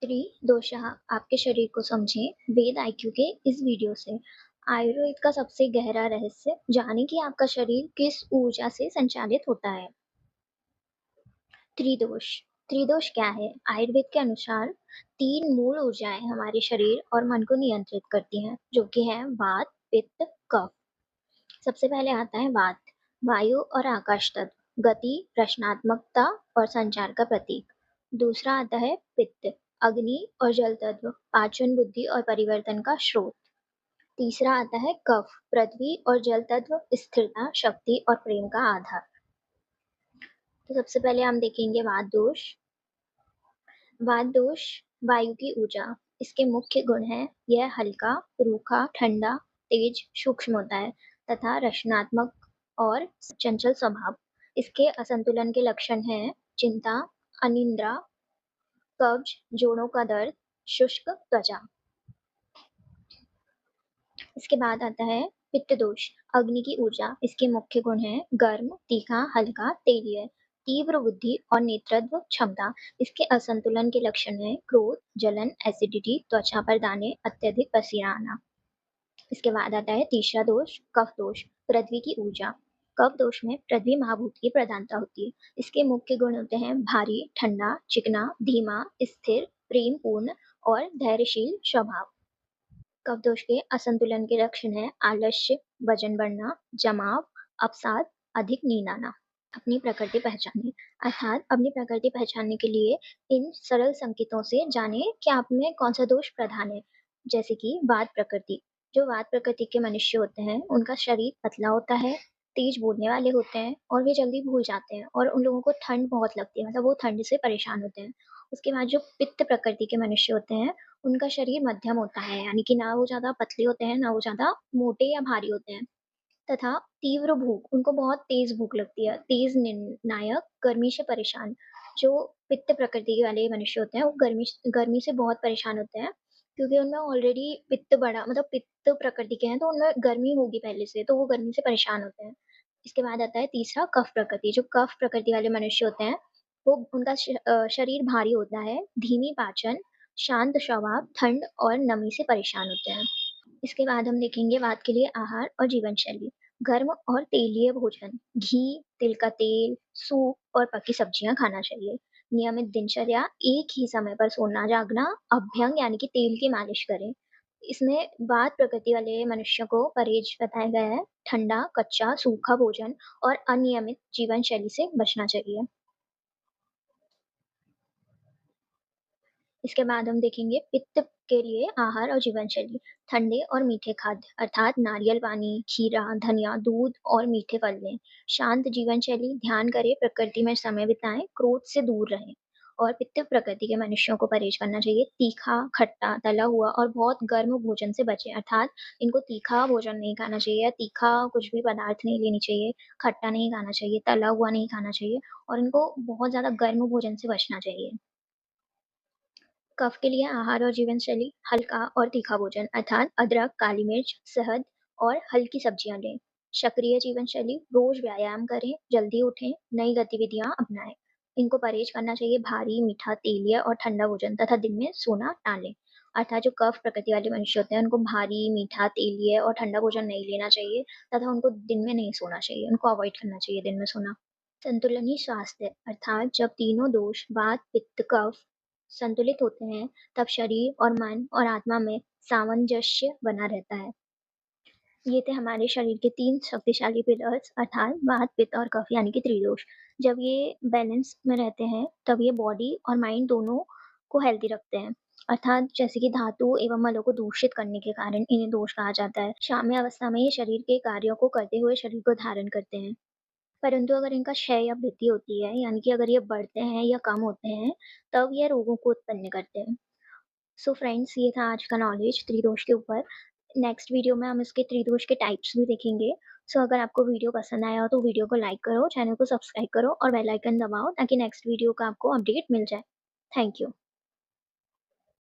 त्रिदोषः आपके शरीर को समझें वेद आईक्यू के इस वीडियो से। आयुर्वेद का सबसे गहरा रहस्य जाने कि आपका शरीर किस ऊर्जा से संचालित होता है। त्रिदोष त्रिदोष क्या है? आयुर्वेद के अनुसार तीन मूल ऊर्जाएं हमारे शरीर और मन को नियंत्रित करती हैं, जो कि है वात, पित्त, कफ। सबसे पहले आता है वात, वायु और आकाश तत्व, गति, रचनात्मकता और संचार का प्रतीक। दूसरा आता है पित्त, अग्नि और जल तत्व, पाचन, बुद्धि और परिवर्तन का स्रोत। तीसरा आता है कफ, पृथ्वी और जल तत्व, स्थिरता, शक्ति और प्रेम का आधार। तो सबसे पहले हम देखेंगे वात दोष। वात दोष वायु की ऊर्जा। इसके मुख्य गुण हैं, यह हल्का, रूखा, ठंडा, तेज, सूक्ष्म होता है तथा रचनात्मक और चंचल स्वभाव। इसके असंतुलन के लक्षण हैं चिंता, अनिद्रा, कब्ज, जोड़ों का दर्द, शुष्क त्वचा। इसके बाद आता है पित्त दोष, अग्नि की ऊर्जा। इसके मुख्य गुण हैं गर्म, तीखा, हल्का, तेलीय, तीव्र बुद्धि और नेतृत्व क्षमता। इसके असंतुलन के लक्षण हैं क्रोध, जलन, एसिडिटी, त्वचा पर दाने, अत्यधिक पसीना आना। इसके बाद आता है तीसरा दोष, कफ दोष, पृथ्वी की ऊर्जा। कफ दोष में पृथ्वी महाभूत की प्रधानता होती है। इसके मुख्य गुण होते हैं भारी, ठंडा, चिकना, धीमा, स्थिर, प्रेम पूर्ण और धैर्यशील स्वभाव। कफ दोष के असंतुलन के लक्षण हैं आलस्य, वजन बढ़ना, जमाव, अवसाद, अधिक नींद आना। अपनी प्रकृति पहचानें, अर्थात अपनी प्रकृति पहचानने के लिए इन सरल संकेतों से जानें कि आप में कौन सा दोष प्रधान है। जैसे कि वात प्रकृति, जो वात प्रकृति के मनुष्य होते हैं उनका शरीर पतला होता है, तेज बोलने वाले होते हैं और वे जल्दी भूल जाते हैं और उन लोगों को ठंड बहुत लगती है, मतलब वो ठंड से परेशान होते हैं। उसके बाद जो पित्त प्रकृति के मनुष्य होते हैं, उनका शरीर मध्यम होता है, यानी कि ना वो ज़्यादा पतले होते हैं, ना वो ज़्यादा मोटे या भारी होते हैं। तथा तीव्र भूख, उनको बहुत तेज़ भूख लगती है, तेज़ निर्णायक, गर्मी से परेशान। जो पित्त प्रकृति वाले मनुष्य होते हैं, वो गर्मी से बहुत परेशान होते हैं, क्योंकि उनमें ऑलरेडी पित्त बड़ा, मतलब पित्त प्रकृति के हैं, तो उनमें गर्मी होगी पहले से, तो वो गर्मी से परेशान होते हैं। इसके बाद आता है तीसरा कफ प्रकृति। जो कफ प्रकृति वाले मनुष्य होते हैं, वो उनका शरीर भारी होता है, धीमी पाचन, शांत स्वभाव, ठंड और नमी से परेशान होते हैं। इसके बाद हम देखेंगे बात के लिए आहार और जीवन शैली। गर्म और तेलीय भोजन, घी, तिल का तेल, सूप और पकी सब्जियां खाना चाहिए। नियमित दिनचर्या, एक ही समय पर सोना जागना, अभ्यंग यानी कि तेल की मालिश करें। इसमें वात प्रकृति वाले मनुष्यों को परहेज बताया गया है। ठंडा, कच्चा, सूखा भोजन और अनियमित जीवन शैली से बचना चाहिए। इसके बाद हम देखेंगे पित्त के लिए आहार और जीवन शैली। ठंडे और मीठे खाद्य, अर्थात नारियल पानी, खीरा, धनिया, दूध और मीठे फल लें। शांत जीवन शैली, ध्यान करें, प्रकृति में समय बिताएं, क्रोध से दूर रहें। और पित्त प्रकृति के मनुष्यों को परहेज करना चाहिए तीखा, खट्टा, तला हुआ और बहुत गर्म भोजन से बचें, अर्थात इनको तीखा भोजन नहीं खाना चाहिए या तीखा कुछ भी पदार्थ नहीं लेनी चाहिए, खट्टा नहीं खाना चाहिए, तला हुआ नहीं खाना चाहिए और इनको बहुत ज़्यादा गर्म भोजन से बचना चाहिए। कफ के लिए आहार और जीवन शैली, हल्का और तीखा भोजन, अर्थात अदरक, काली मिर्च, शहद और हल्की सब्जियां लें। सक्रिय जीवन शैली, रोज व्यायाम करें, जल्दी उठें, नई गतिविधियां अपनाएं। इनको परहेज करना चाहिए भारी, मीठा, तेलीय और ठंडा भोजन तथा दिन में सोना टालें। अर्थात जो कफ प्रकृति वाले मनुष्य होते हैं उनको भारी, मीठा, तेलीय और ठंडा भोजन नहीं लेना चाहिए तथा उनको दिन में नहीं सोना चाहिए, उनको अवॉइड करना चाहिए दिन में सोना। संतुलन ही स्वास्थ्य है, अर्थात जब तीनों दोष वात, पित्त, कफ संतुलित होते हैं, तब शरीर और मन और आत्मा में सामंजस्य बना रहता है। ये थे हमारे शरीर के तीन शक्तिशाली पिलर्स, अर्थात वात, पित्त और कफ, यानी कि त्रिदोष। जब ये बैलेंस में रहते हैं, तब ये बॉडी और माइंड दोनों को हेल्दी रखते हैं। अर्थात जैसे कि धातु एवं मलों को दूषित करने के कारण इन्हें दोष कहा जाता है। साम्य अवस्था में ये शरीर के कार्यों को करते हुए शरीर को धारण करते हैं। परंतु अगर इनका क्षय या वृद्धि होती है, यानी कि अगर ये बढ़ते हैं या कम होते हैं, तब ये रोगों को उत्पन्न करते हैं। सो फ्रेंड्स, ये था आज का नॉलेज त्रिदोष के ऊपर। नेक्स्ट वीडियो में हम इसके त्रिदोष के टाइप्स भी देखेंगे। सो अगर आपको वीडियो पसंद आया हो तो वीडियो को लाइक करो, चैनल को सब्सक्राइब करो और बेल आइकन दबाओ ताकि नेक्स्ट वीडियो का आपको अपडेट मिल जाए। Thank you.